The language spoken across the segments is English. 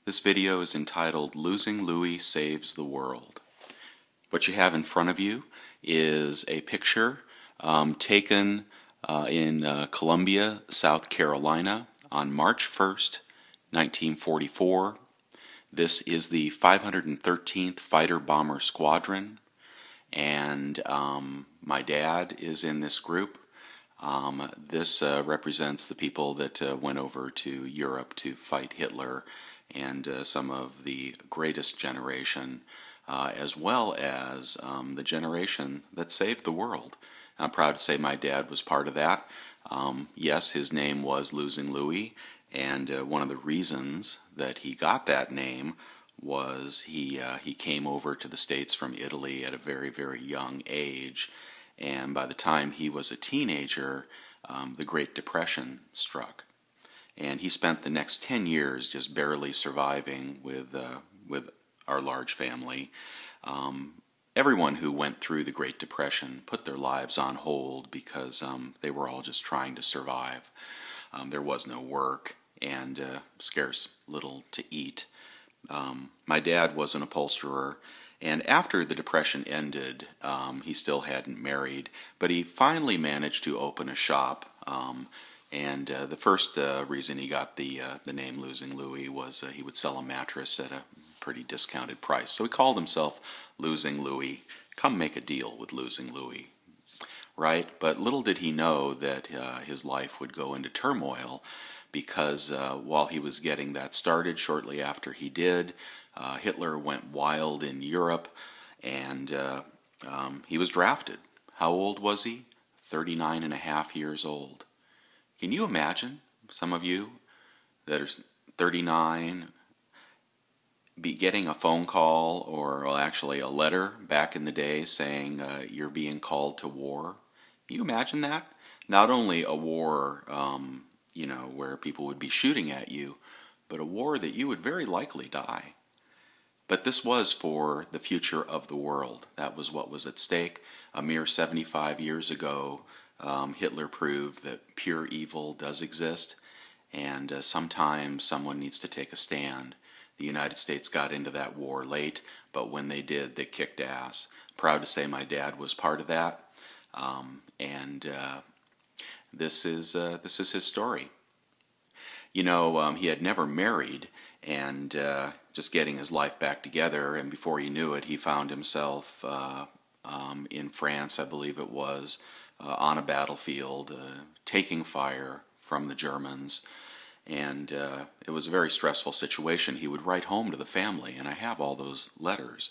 This video is entitled Losing Louie Saves the World. What you have in front of you is a picture taken in Columbia, South Carolina on March 1st, 1944. This is the 513th Fighter Bomber Squadron, and my dad is in this group. This represents the people that went over to Europe to fight Hitler and some of the greatest generation, as well as the generation that saved the world. I'm proud to say my dad was part of that. Yes, his name was Losing Louie, and one of the reasons that he got that name was he came over to the States from Italy at a very, very young age, and by the time he was a teenager, the Great Depression struck. And he spent the next 10 years just barely surviving with our large family. Everyone who went through the Great Depression put their lives on hold because they were all just trying to survive. There was no work and scarce little to eat. My dad was an upholsterer, and after the Depression ended, he still hadn't married, but he finally managed to open a shop. And the first reason he got the name Losing Louie was he would sell a mattress at a pretty discounted price. So he called himself Losing Louie. Come make a deal with Losing Louie. Right? But little did he know that his life would go into turmoil, because while he was getting that started, shortly after he did, Hitler went wild in Europe, and he was drafted. How old was he? 39 and a half years old. Can you imagine, some of you that are 39, be getting a phone call or well, actually a letter back in the day saying you're being called to war? Can you imagine that? Not only a war, where people would be shooting at you, but a war that you would very likely die. But this was for the future of the world. That was what was at stake. A mere 75 years ago, Hitler proved that pure evil does exist, and sometimes someone needs to take a stand. The United States got into that war late, but when they did, they kicked ass. Proud to say my dad was part of that, and this is his story. You know, he had never married, and just getting his life back together, and before he knew it, he found himself in France, I believe it was, on a battlefield, taking fire from the Germans, and it was a very stressful situation. He would write home to the family, and I have all those letters.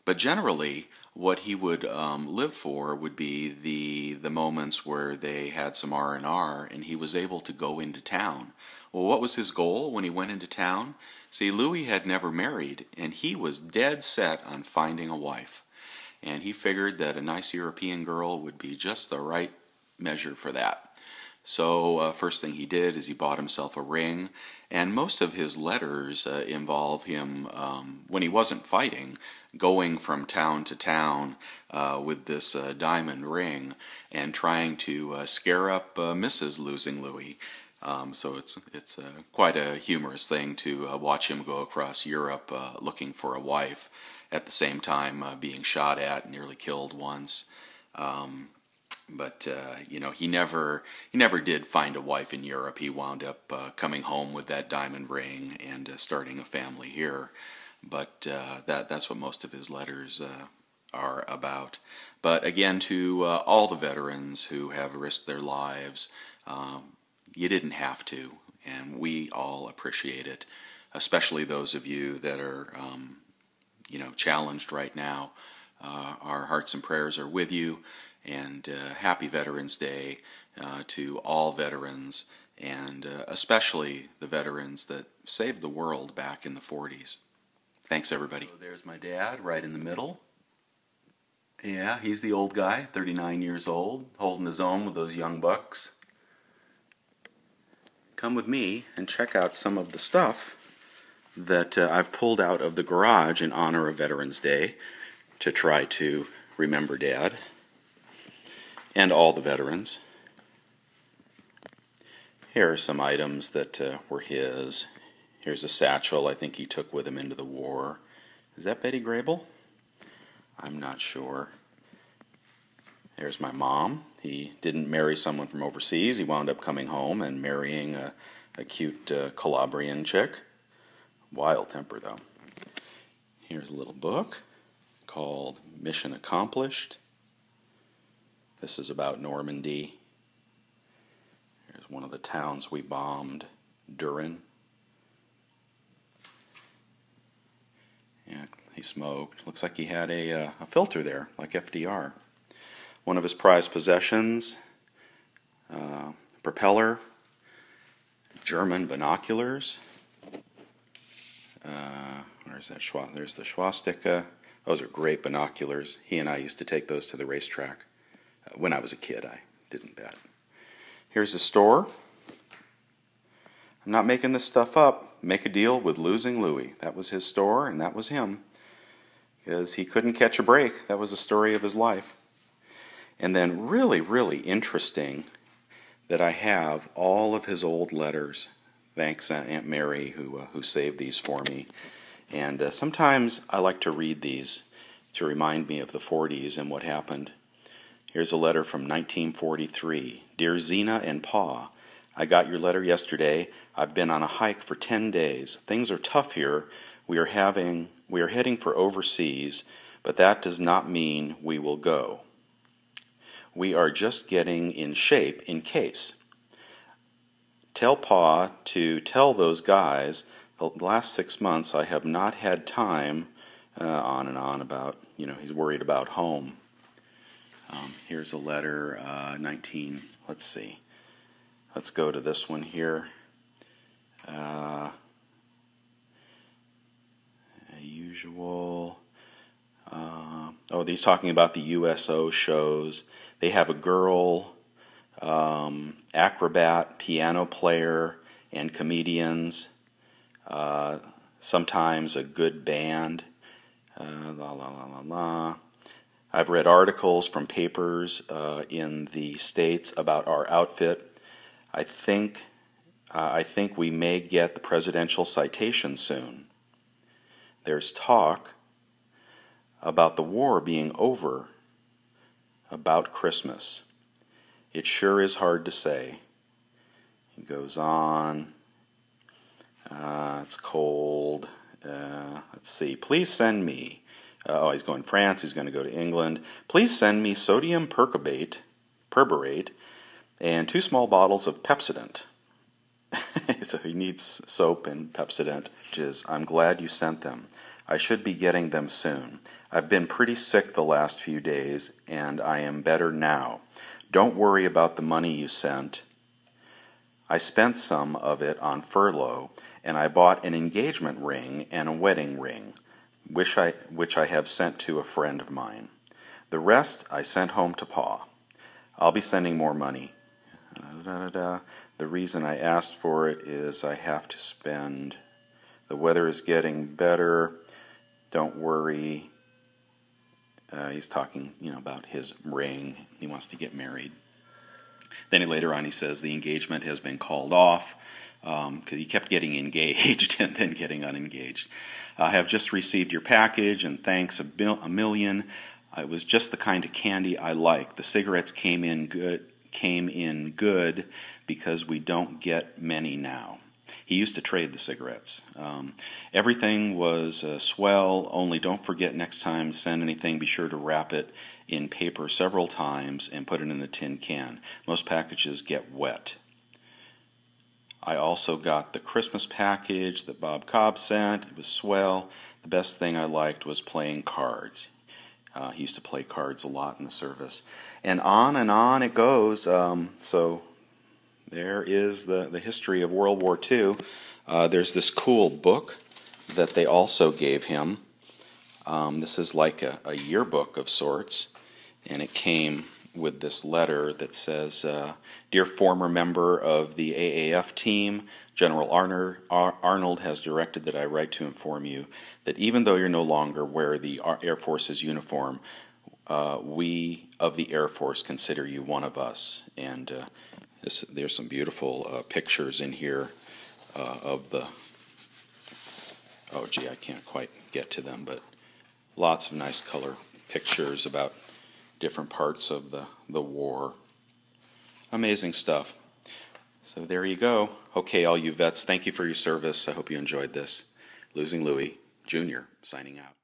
But generally, what he would live for would be the moments where they had some R&R, and he was able to go into town. Well, what was his goal when he went into town? See, Louie had never married, and he was dead set on finding a wife. And he figured that a nice European girl would be just the right measure for that. So first thing he did is he bought himself a ring, and most of his letters involve him, when he wasn't fighting, going from town to town with this diamond ring and trying to scare up Mrs. Losing Louie. So it's quite a humorous thing to watch him go across Europe looking for a wife, at the same time being shot at, nearly killed once. But he never did find a wife in Europe. He wound up coming home with that diamond ring and starting a family here. But that's what most of his letters are about. But again, to all the veterans who have risked their lives, you didn't have to, and we all appreciate it, especially those of you that are challenged right now. Our hearts and prayers are with you, and happy Veterans Day to all veterans, and especially the veterans that saved the world back in the 40s. Thanks, everybody. So there's my dad right in the middle. Yeah, he's the old guy, 39 years old, holding his own with those young bucks. Come with me and check out some of the stuff that I've pulled out of the garage in honor of Veterans Day to try to remember Dad and all the veterans. Here are some items that were his. Here's a satchel I think he took with him into the war. Is that Betty Grable? I'm not sure. There's my mom. He didn't marry someone from overseas. He wound up coming home and marrying a cute Calabrian chick. Wild temper, though. Here's a little book called Mission Accomplished. This is about Normandy. Here's one of the towns we bombed, Durin. Yeah, he smoked. Looks like he had a filter there, like FDR. One of his prized possessions, propeller, German binoculars. Where's that? There's the swastika. Those are great binoculars. He and I used to take those to the racetrack. When I was a kid, I didn't bet. Here's the store. I'm not making this stuff up. Make a deal with Losing Louie. That was his store, and that was him. Because he couldn't catch a break. That was the story of his life. And then really, really interesting that I have all of his old letters. Thanks, Aunt Mary, who saved these for me. And sometimes I like to read these to remind me of the 40s and what happened. Here's a letter from 1943. Dear Zena and Pa, I got your letter yesterday. I've been on a hike for 10 days. Things are tough here. We are heading for overseas, but that does not mean we will go. We are just getting in shape in case. Tell Pa to tell those guys the last 6 months I have not had time, on and on about, he's worried about home. Here's a letter, let's see. Let's go to this one here. Usual. He's talking about the USO shows. They have a girl, acrobat, piano player, and comedians. Sometimes a good band. I've read articles from papers in the States about our outfit. I think we may get the presidential citation soon. There's talk about the war being over about Christmas. It sure is hard to say. He goes on. It's cold. Let's see. Please send me. He's going to France. He's going to go to England. Please send me sodium perborate, and 2 small bottles of Pepsodent. So he needs soap and Pepsodent. I'm glad you sent them. I should be getting them soon. I've been pretty sick the last few days, and I am better now. Don't worry about the money you sent. I spent some of it on furlough, and I bought an engagement ring and a wedding ring, which I have sent to a friend of mine. The rest I sent home to Pa. I'll be sending more money. The reason I asked for it is I have to spend. The weather is getting better. Don't worry. He's talking, about his ring. He wants to get married. Then later on he says the engagement has been called off because he kept getting engaged and then getting unengaged. I have just received your package and thanks a million. It was just the kind of candy I like. The cigarettes came in good because we don't get many now. He used to trade the cigarettes. Everything was swell, only don't forget next time to send anything, be sure to wrap it in paper several times and put it in a tin can. Most packages get wet. I also got the Christmas package that Bob Cobb sent. It was swell. The best thing I liked was playing cards. He used to play cards a lot in the service. And on it goes. So there is the history of World War II. There's this cool book that they also gave him. This is like a yearbook of sorts. And it came with this letter that says, Dear former member of the AAF team, General Arnold has directed that I write to inform you that even though you're no longer wear the Air Force's uniform, we of the Air Force consider you one of us. And there's some beautiful pictures in here of the oh gee, I can't quite get to them, but lots of nice color pictures about different parts of the war. Amazing stuff. So there you go. Okay, all you vets, thank you for your service. I hope you enjoyed this. Losing Louie Jr. signing out.